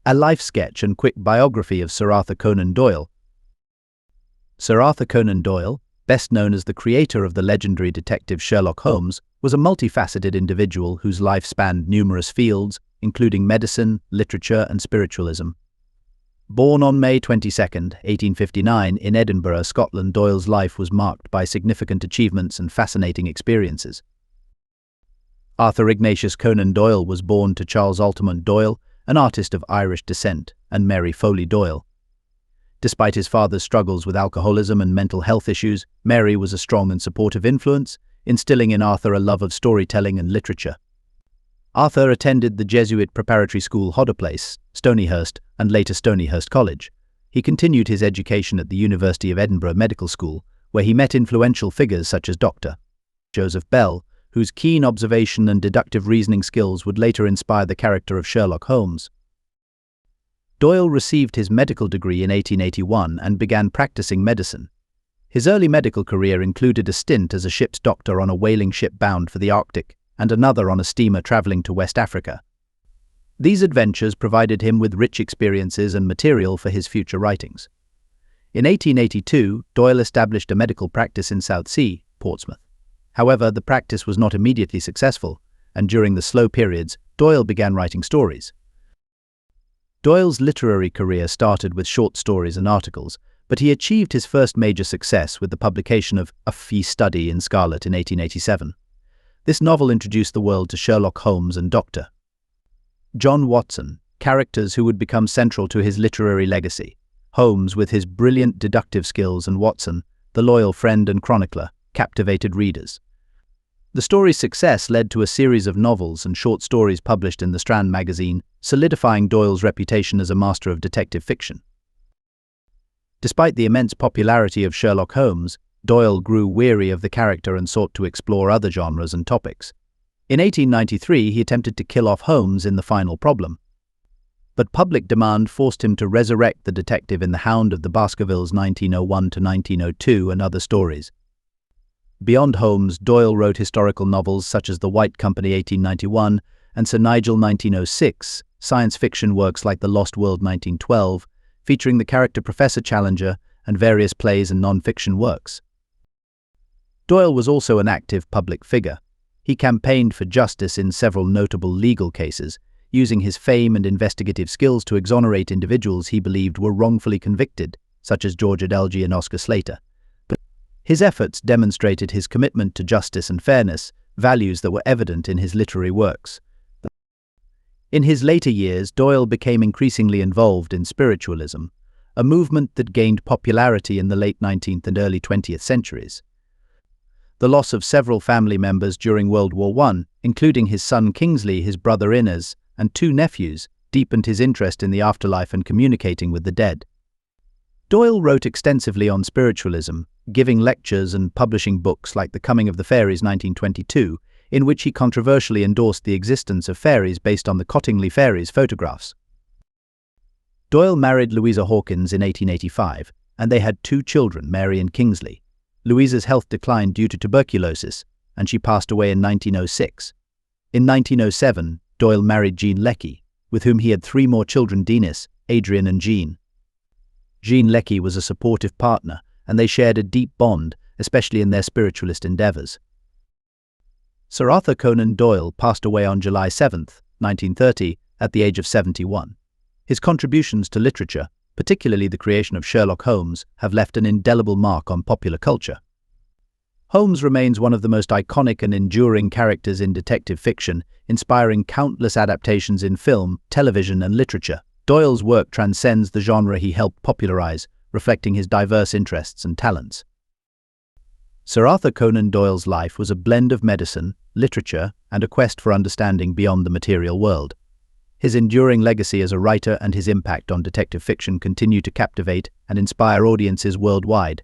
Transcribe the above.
A life sketch and quick biography of Sir Arthur Conan Doyle. Sir Arthur Conan Doyle, best known as the creator of the legendary detective Sherlock Holmes, was a multifaceted individual whose life spanned numerous fields, including medicine, literature, and spiritualism. Born on May 22, 1859, in Edinburgh, Scotland, Doyle's life was marked by significant achievements and fascinating experiences. Arthur Ignatius Conan Doyle was born to Charles Altamont Doyle, an artist of Irish descent, and Mary Foley Doyle. Despite his father's struggles with alcoholism and mental health issues, Mary was a strong and supportive influence, instilling in Arthur a love of storytelling and literature. Arthur attended the Jesuit preparatory school Hodder Place, Stonyhurst, and later Stonyhurst College. He continued his education at the University of Edinburgh Medical School, where he met influential figures such as Dr. Joseph Bell, whose keen observation and deductive reasoning skills would later inspire the character of Sherlock Holmes. Doyle received his medical degree in 1881 and began practicing medicine. His early medical career included a stint as a ship's doctor on a whaling ship bound for the Arctic and another on a steamer traveling to West Africa. These adventures provided him with rich experiences and material for his future writings. In 1882, Doyle established a medical practice in Southsea, Portsmouth. However, the practice was not immediately successful, and during the slow periods, Doyle began writing stories. Doyle's literary career started with short stories and articles, but he achieved his first major success with the publication of A Fee Study in Scarlet in 1887. This novel introduced the world to Sherlock Holmes and Dr. John Watson, characters who would become central to his literary legacy. Holmes, with his brilliant deductive skills, and Watson, the loyal friend and chronicler, captivated readers. The story's success led to a series of novels and short stories published in the Strand magazine, solidifying Doyle's reputation as a master of detective fiction. Despite the immense popularity of Sherlock Holmes, Doyle grew weary of the character and sought to explore other genres and topics. In 1893, he attempted to kill off Holmes in The Final Problem. But public demand forced him to resurrect the detective in The Hound of the Baskervilles 1901 to 1902 and other stories. Beyond Holmes, Doyle wrote historical novels such as The White Company 1891 and Sir Nigel 1906, science fiction works like The Lost World 1912, featuring the character Professor Challenger, and various plays and non-fiction works. Doyle was also an active public figure. He campaigned for justice in several notable legal cases, using his fame and investigative skills to exonerate individuals he believed were wrongfully convicted, such as George Adelgy and Oscar Slater. His efforts demonstrated his commitment to justice and fairness, values that were evident in his literary works. In his later years, Doyle became increasingly involved in spiritualism, a movement that gained popularity in the late 19th and early 20th centuries. The loss of several family members during World War I, including his son Kingsley, his brother Innes, and two nephews, deepened his interest in the afterlife and communicating with the dead. Doyle wrote extensively on spiritualism, giving lectures and publishing books like The Coming of the Fairies 1922, in which he controversially endorsed the existence of fairies based on the Cottingley fairies photographs. Doyle married Louisa Hawkins in 1885, and they had two children, Mary and Kingsley. Louisa's health declined due to tuberculosis, and she passed away in 1906. In 1907, Doyle married Jean Leckie, with whom he had three more children, Denis, Adrian and Jean. Jean Leckie was a supportive partner, and they shared a deep bond, especially in their spiritualist endeavors. Sir Arthur Conan Doyle passed away on July 7, 1930, at the age of 71. His contributions to literature, particularly the creation of Sherlock Holmes, have left an indelible mark on popular culture. Holmes remains one of the most iconic and enduring characters in detective fiction, inspiring countless adaptations in film, television, and literature. Doyle's work transcends the genre he helped popularize, reflecting his diverse interests and talents. Sir Arthur Conan Doyle's life was a blend of medicine, literature, and a quest for understanding beyond the material world. His enduring legacy as a writer and his impact on detective fiction continue to captivate and inspire audiences worldwide.